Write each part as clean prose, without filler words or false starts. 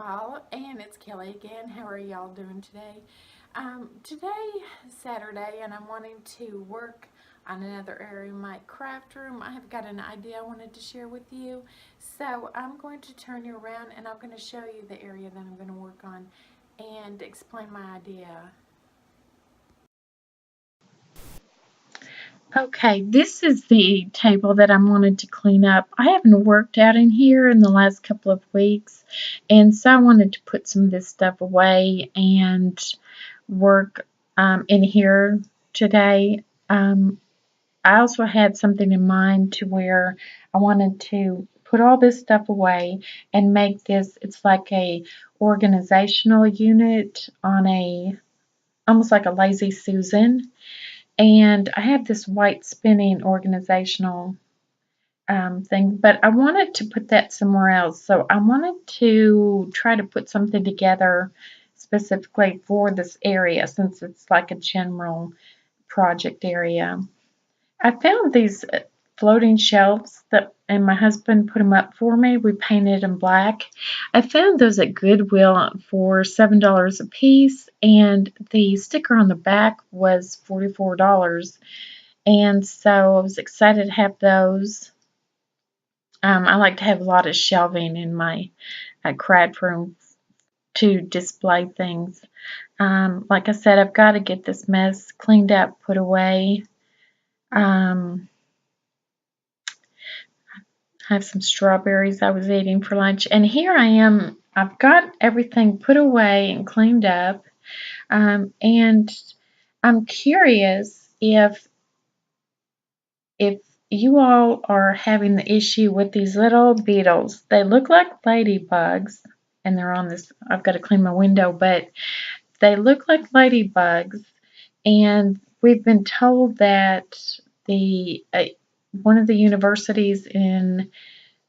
all, and it's Kelly again. How are y'all doing today? Today is Saturday, and I'm wanting to work on another area of my craft room. I have got an idea I wanted to share with you, so I'm going to turn you around and I'm going to show you the area that I'm going to work on and explain my idea. Okay, this is the table that I wanted to clean up. I haven't worked out in here in the last couple of weeks, and so I wanted to put some of this stuff away and work in here today. I also had something in mind to where I wanted to put all this stuff away and make this, it's like a organizational unit on a, almost like a Lazy Susan. And I have this white spinning organizational thing, but I wanted to put that somewhere else. So I wanted to try to put something together specifically for this area since it's like a general project area. I found these floating shelves that, and my husband put them up for me. We painted them black. I found those at Goodwill for $7 a piece, and the sticker on the back was $44. And so I was excited to have those. I like to have a lot of shelving in my craft room to display things. Like I said, I've got to get this mess cleaned up, put away. I have some strawberries I was eating for lunch. And here I am. I've got everything put away and cleaned up. And I'm curious if you all are having the issue with these little beetles. They look like ladybugs, and they're on this, I've got to clean my window, but they look like ladybugs, and we've been told that the one of the universities in,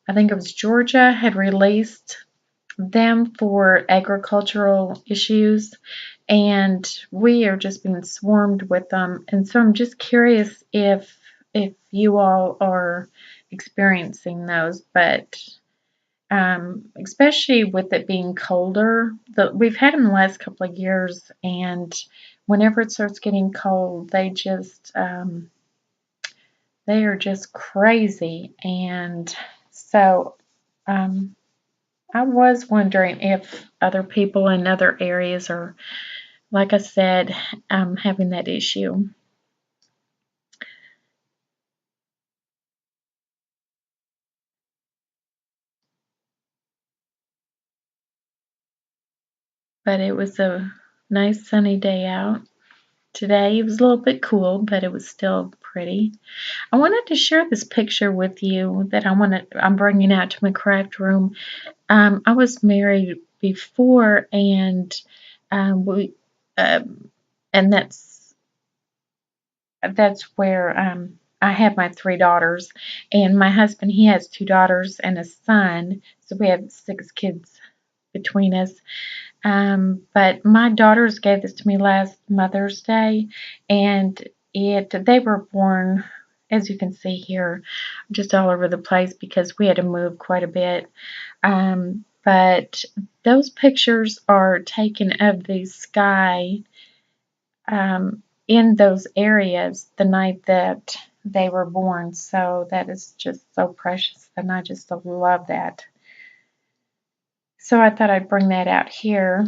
I think it was Georgia, had released them for agricultural issues, and we are just being swarmed with them. And so I'm just curious if you all are experiencing those, but especially with it being colder. We've had them the last couple of years, and whenever it starts getting cold, they are just crazy. And so I was wondering if other people in other areas are, like I said, having that issue. But it was a nice sunny day out today. It was a little bit cool, but it was still pretty. I wanted to share this picture with you that I'm bringing out to my craft room. I was married before, and we and that's where I have my three daughters, and my husband, he has two daughters and a son, so we have six kids between us. But my daughters gave this to me last Mother's Day, and they were born, as you can see here, just all over the place because we had to move quite a bit. But those pictures are taken of the sky in those areas the night that they were born. So that is just so precious, and I just love that. So I thought I'd bring that out here.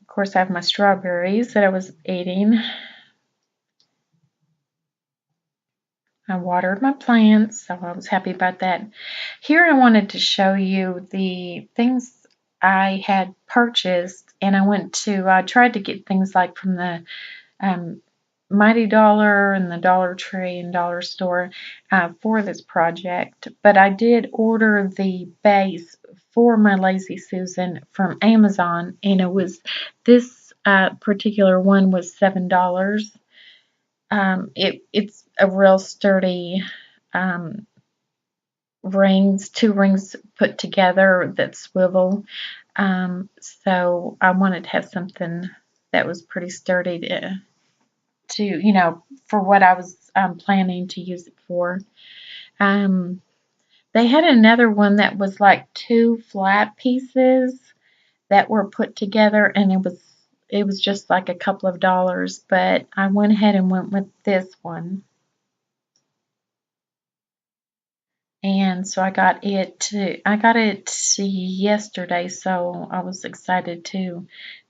Of course, I have my strawberries that I was eating. I watered my plants, so I was happy about that. Here I wanted to show you the things I had purchased, and I tried to get things like from the Mighty Dollar and the Dollar Tree and Dollar Store for this project, but I did order the base for my Lazy Susan from Amazon, and it was this particular one was $7. It's a real sturdy two rings put together that swivel. So I wanted to have something that was pretty sturdy to for what I was planning to use it for. They had another one that was like two flat pieces, that were put together, and it was just like a couple of dollars, but I went ahead and went with this one. And so I got it yesterday, so I was excited to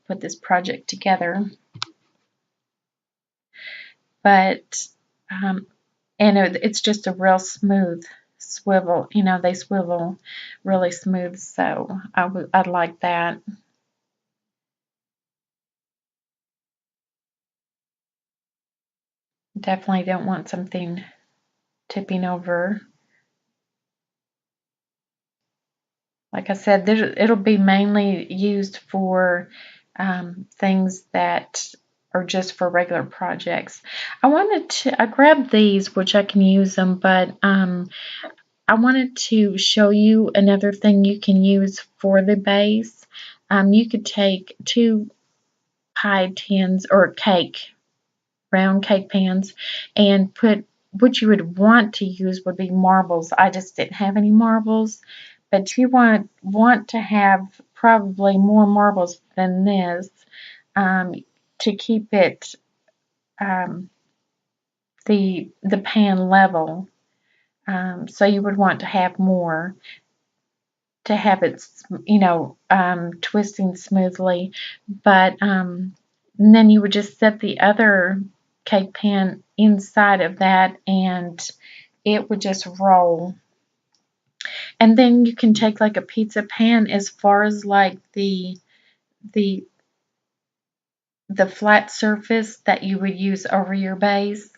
put this project together. But and it's just a real smooth swivel. You know, they swivel really smooth, so I like that. Definitely don't want something tipping over. Like I said, it'll be mainly used for things that are just for regular projects. I grabbed these, which I can use them, but I wanted to show you another thing you can use for the base. You could take 2 pie tins or round cake pans, and put what you would want to use would be marbles. I just didn't have any marbles, but you want to have probably more marbles than this um, to keep it the pan level. So you would want to have more to have it, twisting smoothly. But and then you would just set the other cake pan inside of that, and it would just roll. And then you can take like a pizza pan as far as like the the flat surface that you would use over your base.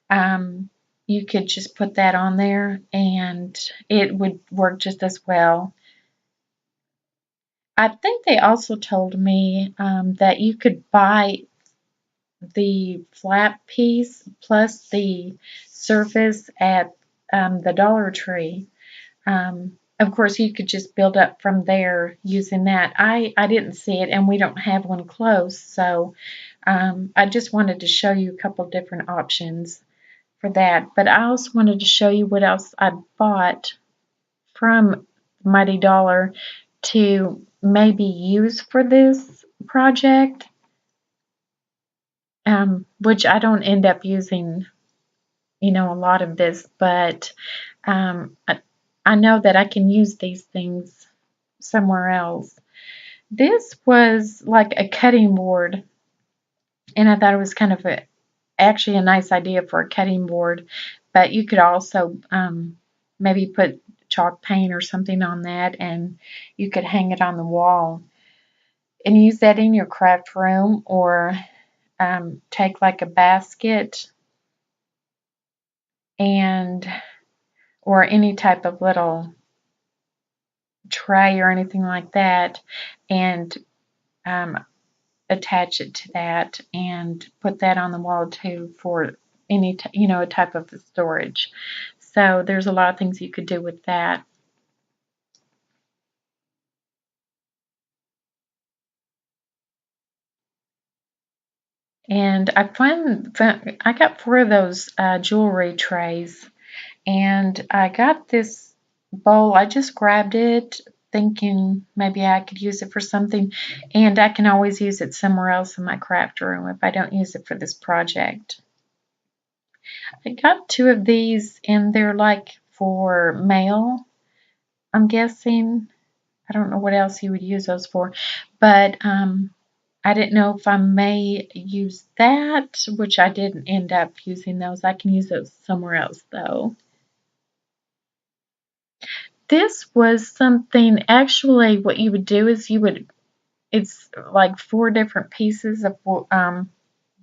Um, you could just put that on there, and it would work just as well. I think they also told me that you could buy the flat piece plus the surface at the Dollar Tree. Of course, you could just build up from there using that. I didn't see it, and we don't have one close, so I just wanted to show you a couple of different options for that. But I also wanted to show you what else I bought from Mighty Dollar to maybe use for this project, which I don't end up using, a lot of this, but I know that I can use these things somewhere else. This was like a cutting board, and I thought it was kind of actually a nice idea for a cutting board, but you could also maybe put chalk paint or something on that, and you could hang it on the wall and use that in your craft room, or take like a basket and or any type of little tray or anything like that, and um, attach it to that and put that on the wall too for any a type of storage. So there's a lot of things you could do with that. And I got 4 of those jewelry trays, and I got this bowl. I just grabbed it thinking maybe I could use it for something, and I can always use it somewhere else in my craft room if I don't use it for this project. I got 2 of these, and they're like for mail, I'm guessing. I don't know what else you would use those for, but I didn't know if I may use that, which I didn't end up using those. I can use those somewhere else though. This was something, actually, what you would do is it's like 4 different pieces of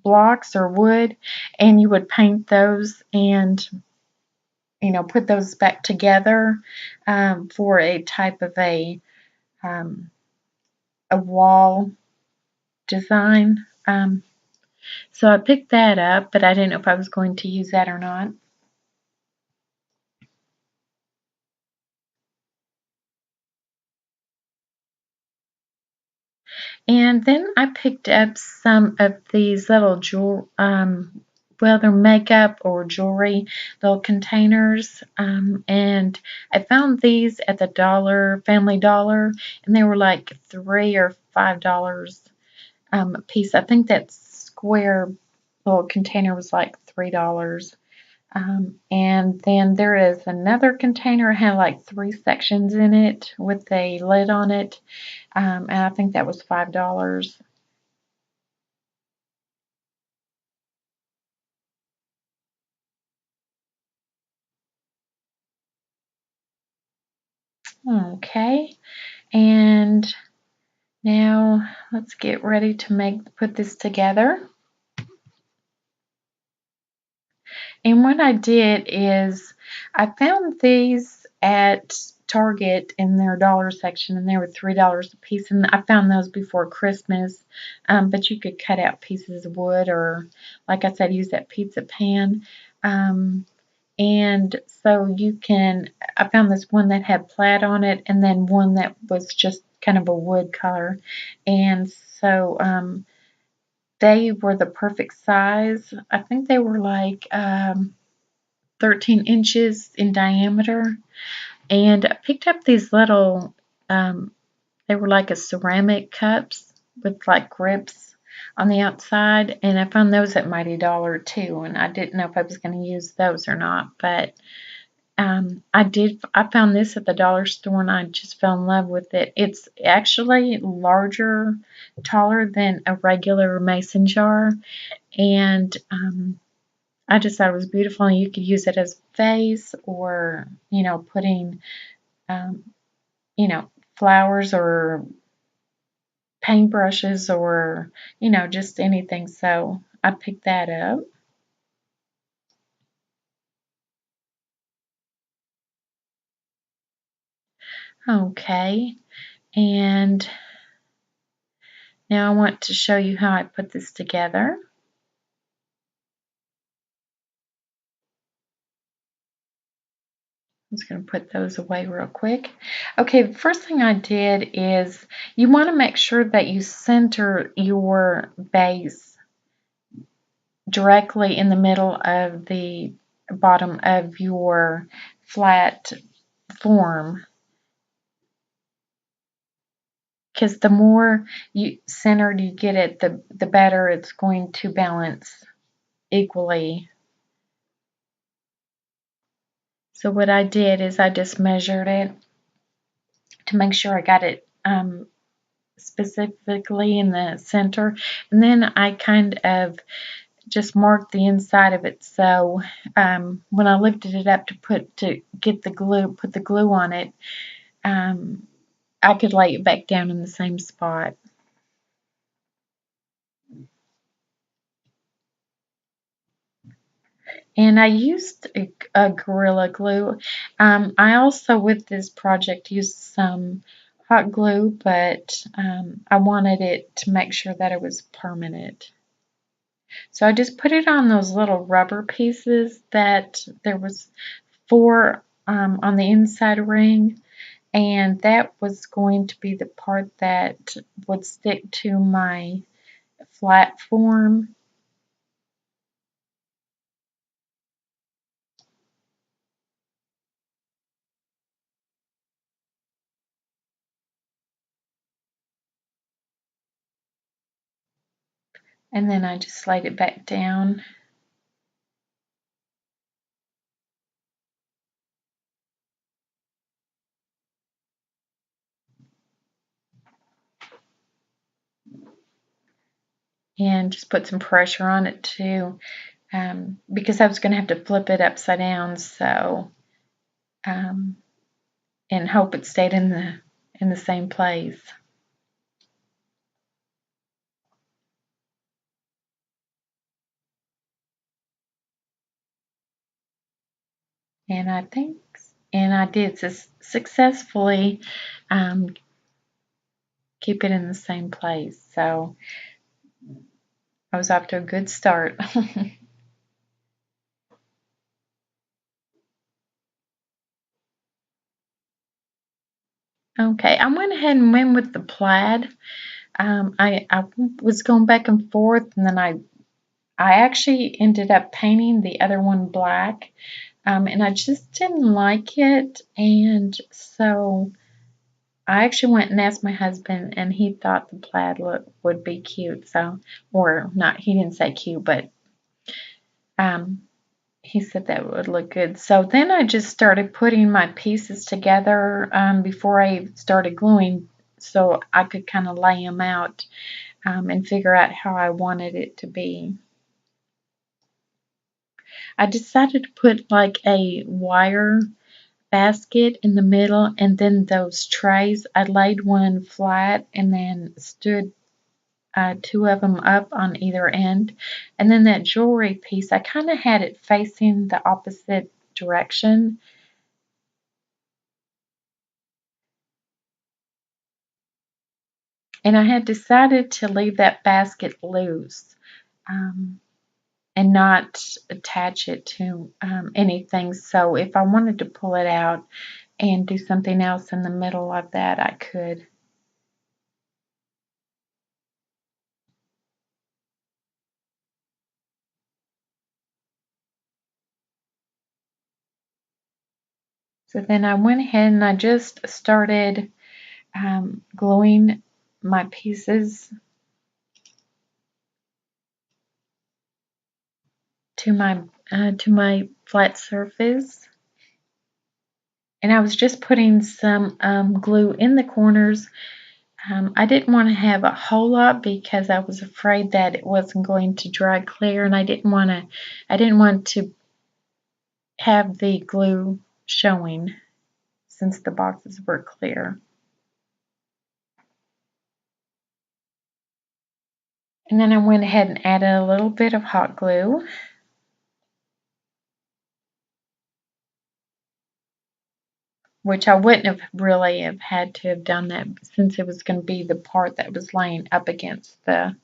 blocks or wood, and you would paint those and put those back together for a type of um, a wall design. So I picked that up, but I didn't know if I was going to use that or not. And then I picked up some of these little well, they're makeup or jewelry little containers. And I found these at the Family Dollar, and they were like $3 or $5 a piece. I think that square little container was like $3. And then there is another container, it had like 3 sections in it with a lid on it, and I think that was $5. Okay, and now let's get ready to put this together. And what I did is I found these at Target in their dollar section, and they were $3 a piece. And I found those before Christmas, but you could cut out pieces of wood or, like I said, use that pizza pan. Um, and so I found this one that had plaid on it, and then one that was just kind of a wood color. And so they were the perfect size. I think they were like 13 inches in diameter. And I picked up these little, they were like a ceramic cups with like grips on the outside. And I found those at Mighty Dollar too. And I didn't know if I was going to use those or not. But I found this at the dollar store and I just fell in love with it. It's actually larger, taller than a regular mason jar. And I just thought it was beautiful, and you could use it as a vase or, putting, um, flowers or paintbrushes or, just anything. So I picked that up. Okay, and now I want to show you how I put this together. I'm just going to put those away real quick. Okay, the first thing I did is you want to make sure that you center your base directly in the middle of the bottom of your flat form, because the more centered you get it, the better it's going to balance equally. So what I did is I just measured it to make sure I got it specifically in the center, and then I kind of just marked the inside of it, so when I lifted it up to get the glue, put the glue on it, I could lay it back down in the same spot. And I used a Gorilla Glue. I also, with this project, used some hot glue, but I wanted it to make sure that it was permanent. So I just put it on those little rubber pieces that there was 4 on the inside ring, and that was going to be the part that would stick to my flat form. And then I just laid it back down. And just put some pressure on it too, because I was going to have to flip it upside down, so and hope it stayed in the same place. And I did successfully keep it in the same place, so I was off to a good start. Okay, I went ahead and went with the plaid. I was going back and forth, and then I I actually ended up painting the other one black, and I just didn't like it, and so I actually went and asked my husband, and he thought the plaid look would be cute. So, or not, he didn't say cute, but um, he said that would look good. So then I just started putting my pieces together before I started gluing, so I could kind of lay them out and figure out how I wanted it to be. I decided to put like a wire basket in the middle, and then those trays, I laid one flat and then stood two of them up on either end. And then that jewelry piece, I kind of had it facing the opposite direction. And I had decided to leave that basket loose um, and not attach it to anything. So if I wanted to pull it out and do something else in the middle of that, I could. So then I went ahead and I just started gluing my pieces to my flat surface, and I was just putting some glue in the corners. I didn't want to have a whole lot because I was afraid that it wasn't going to dry clear, and I didn't want to have the glue showing since the boxes were clear. And then I went ahead and added a little bit of hot glue. Which I wouldn't have really have had to have done that since it was going to be the part that was laying up against the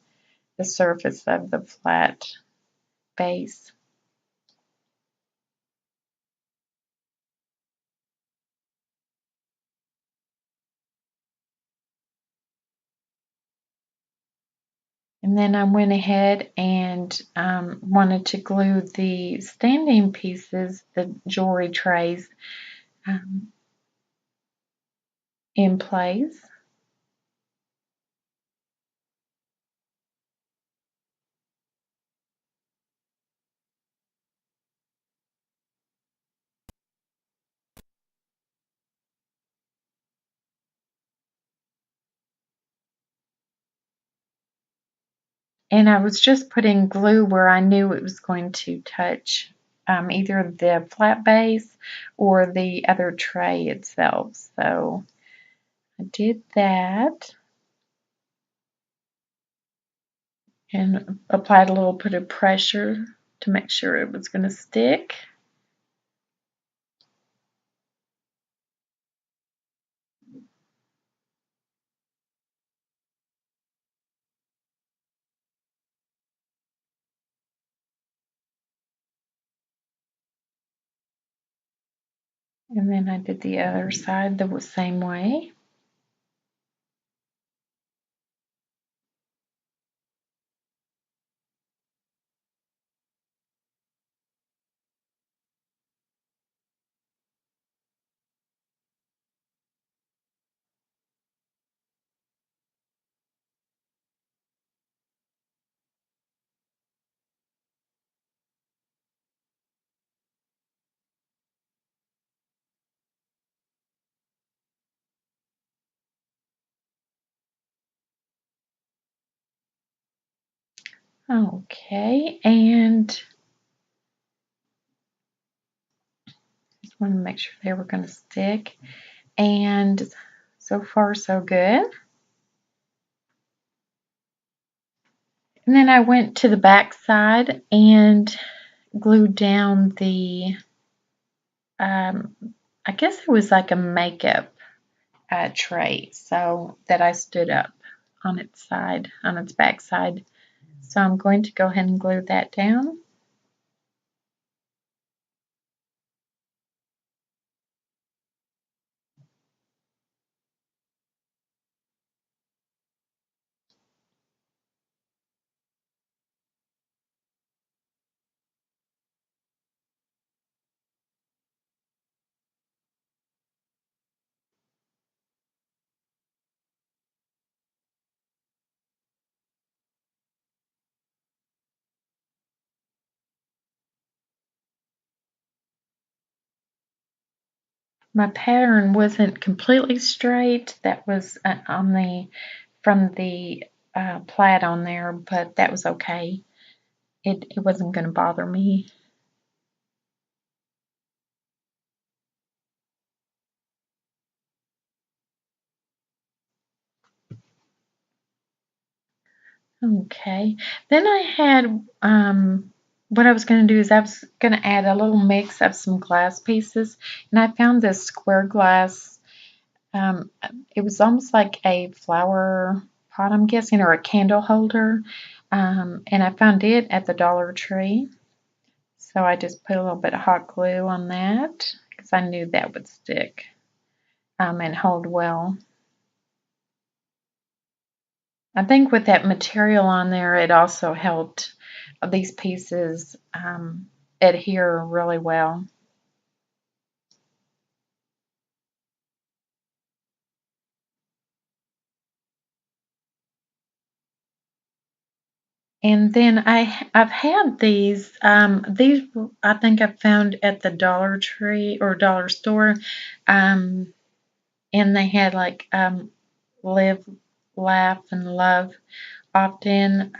surface of the flat base. And then I went ahead and wanted to glue the standing pieces, the jewelry trays, um, in place. And I was just putting glue where I knew it was going to touch either the flat base or the other tray itself. So I did that and applied a little bit of pressure to make sure it was going to stick. And then I did the other side the same way. Okay, and just want to make sure they were going to stick. And so far, so good. And then I went to the back side and glued down the, I guess it was like a makeup tray, so that I stood up on its side, on its back side. So I'm going to go ahead and glue that down. My pattern wasn't completely straight. That was from the plaid on there, but that was okay. It wasn't going to bother me. Okay. Then I had what I was going to do is I was going to add a little mix of some glass pieces, and I found this square glass. Um, it was almost like a flower pot, I'm guessing, or a candle holder. And I found it at the Dollar Tree. So I just put a little bit of hot glue on that because I knew that would stick and hold well. I think with that material on there, it also helped these pieces adhere really well. And then I've had these. These I think I found at the Dollar Tree or Dollar Store, um, and they had like live, laugh, and love often.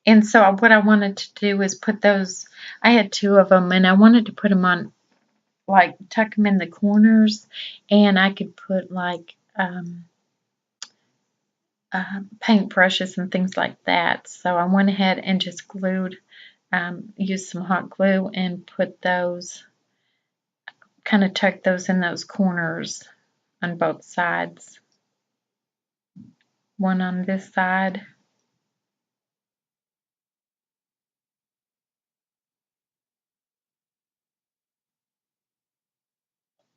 And so what I wanted to do is put those. I had two of them, and I wanted to put them on, like tuck them in the corners, and I could put like paint brushes and things like that. So I went ahead and just used some hot glue and put those, kind of tuck those in those corners on both sides. One on this side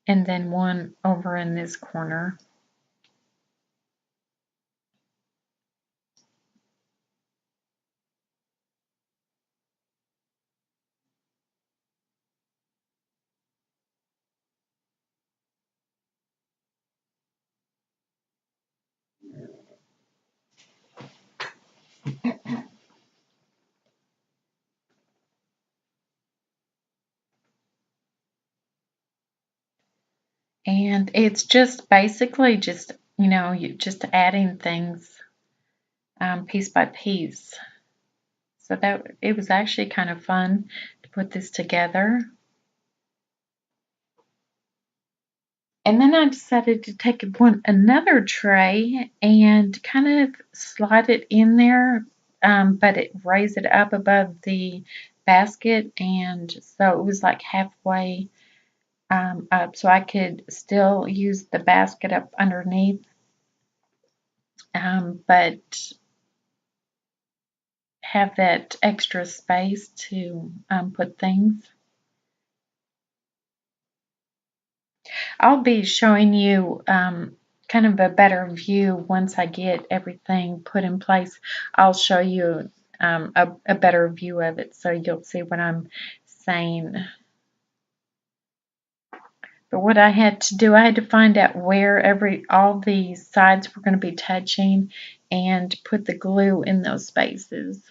and then one over in this corner. And it's just basically just, you just adding things piece by piece. So that it was actually kind of fun to put this together. And then I decided to take another tray and kind of slide it in there, but raise it up above the basket, and so it was like halfway up, so I could still use the basket up underneath, but have that extra space to put things. I'll be showing you kind of a better view once I get everything put in place. I'll show you a better view of it so you'll see what I'm saying. But what I had to do, I had to find out where all the sides were going to be touching and put the glue in those spaces.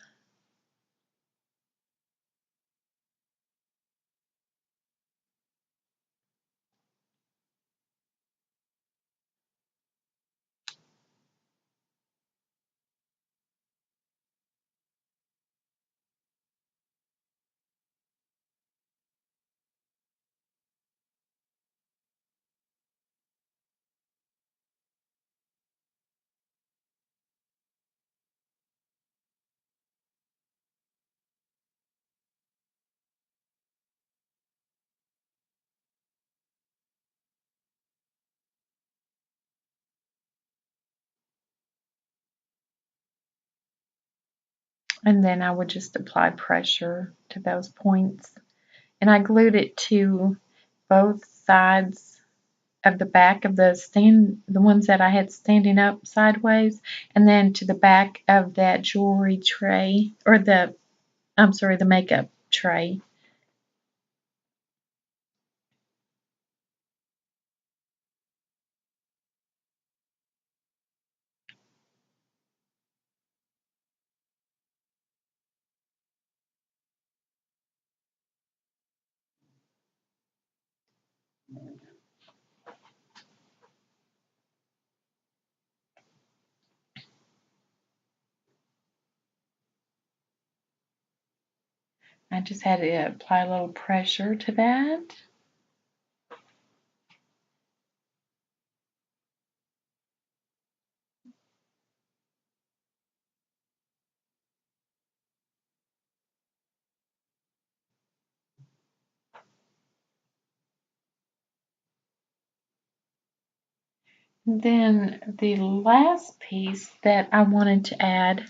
And then I would just apply pressure to those points. And I glued it to both sides of the back of the ones that I had standing up sideways, and then to the back of that jewelry tray, or I'm sorry, the makeup tray. I just had to apply a little pressure to that. Then the last piece that I wanted to add,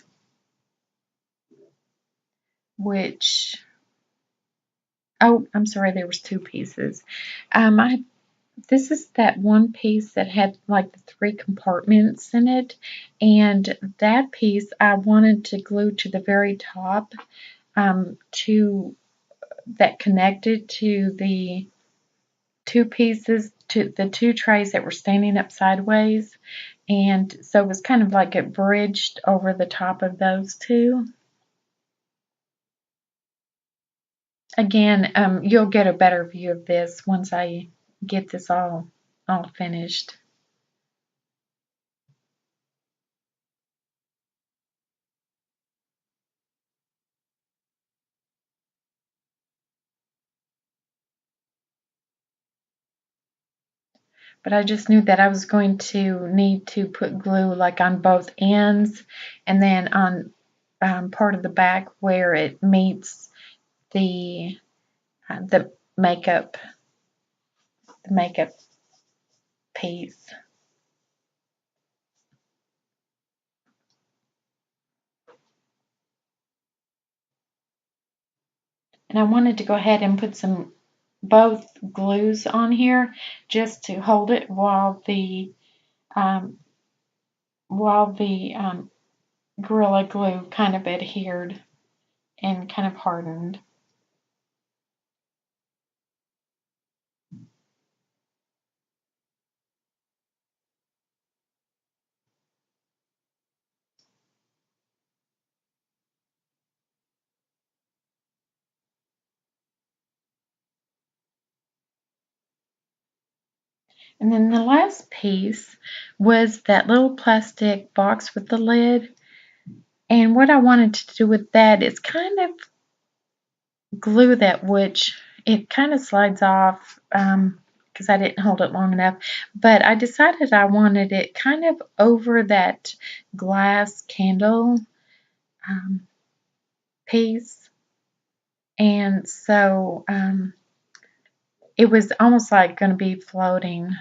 which, oh, I'm sorry, there was two pieces. This is that one piece that had like the three compartments in it, and that piece I wanted to glue to the very top, to that connected to the two pieces, to the two trays that were standing up sideways, and so it was kind of like it bridged over the top of those two. Again, you'll get a better view of this once I get this all finished. But I just knew that I was going to need to put glue like on both ends, and then on part of the back where it meets the the makeup piece. And I wanted to go ahead and put some both glues on here just to hold it um, while the Gorilla Glue kind of adhered and kind of hardened. And then the last piece was that little plastic box with the lid. And what I wanted to do with that is kind of glue that, which it kind of slides off because I didn't hold it long enough. But I decided I wanted it kind of over that glass candle piece. And so it was almost like going to be floating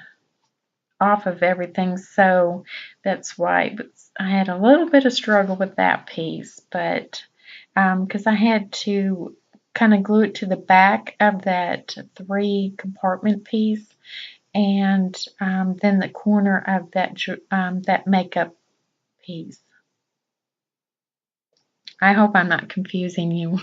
off of everything, so that's why. But I had a little bit of struggle with that piece, but because I had to kind of glue it to the back of that three compartment piece, and then the corner of that makeup piece. I hope I'm not confusing you.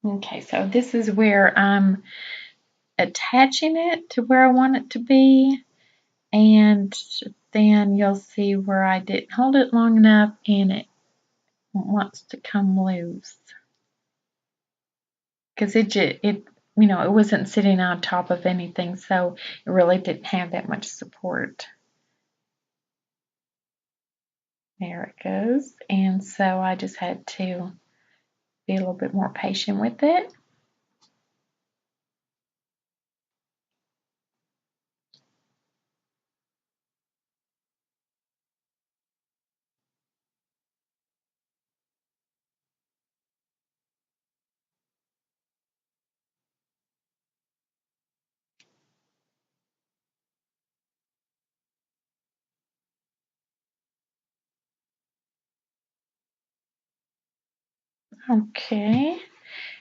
Okay, so this is where I'm attaching it to where I want it to be, and then you'll see where I didn't hold it long enough and it wants to come loose because it it wasn't sitting on top of anything, so it really didn't have that much support. There it goes. And so I just had to be a little bit more patient with it. Okay.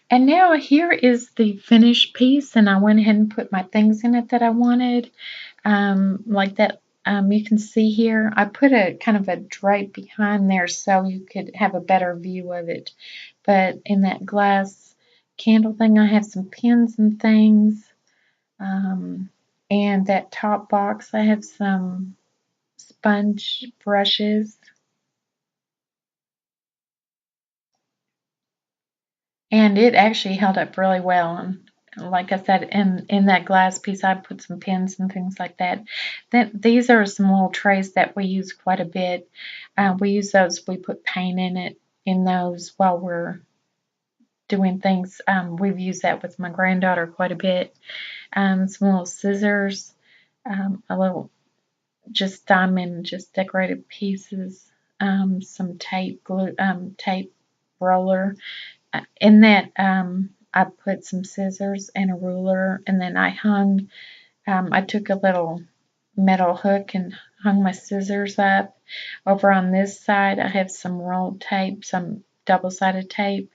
And now here is the finished piece, and I went ahead and put my things in it that I wanted. Like that, you can see here, I put a kind of a drape behind there so you could have a better view of it. But in that glass candle thing, I have some pins and things. And that top box, I have some sponge brushes. And it actually held up really well. And like I said, in that glass piece, I put some pins and things like that. Then these are some little trays that we use quite a bit. We use those. We put paint in those while we're doing things. We've used that with my granddaughter quite a bit. Some little scissors, a little just diamond, just decorated pieces. Some tape glue, tape roller. In that, I put some scissors and a ruler, and then I took a little metal hook and hung my scissors up. Over on this side, I have some rolled tape, some double-sided tape,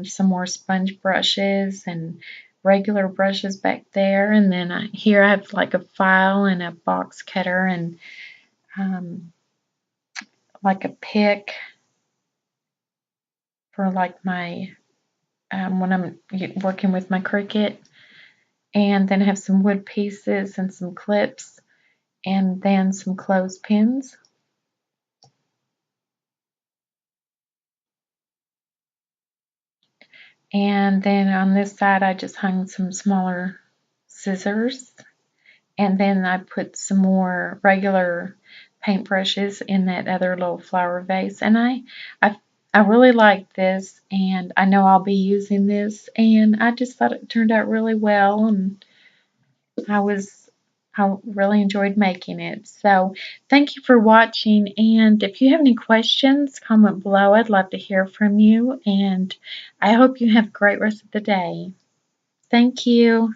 some more sponge brushes and regular brushes back there, and then here I have like a file and a box cutter and like a pick for like my when I'm working with my Cricut. And then I have some wood pieces and some clips and then some clothespins. And then on this side I just hung some smaller scissors, and then I put some more regular paintbrushes in that other little flower vase. And I really like this, and I know I'll be using this, and I just thought it turned out really well, and I really enjoyed making it. So thank you for watching, and if you have any questions, comment below. I'd love to hear from you, and I hope you have a great rest of the day. Thank you.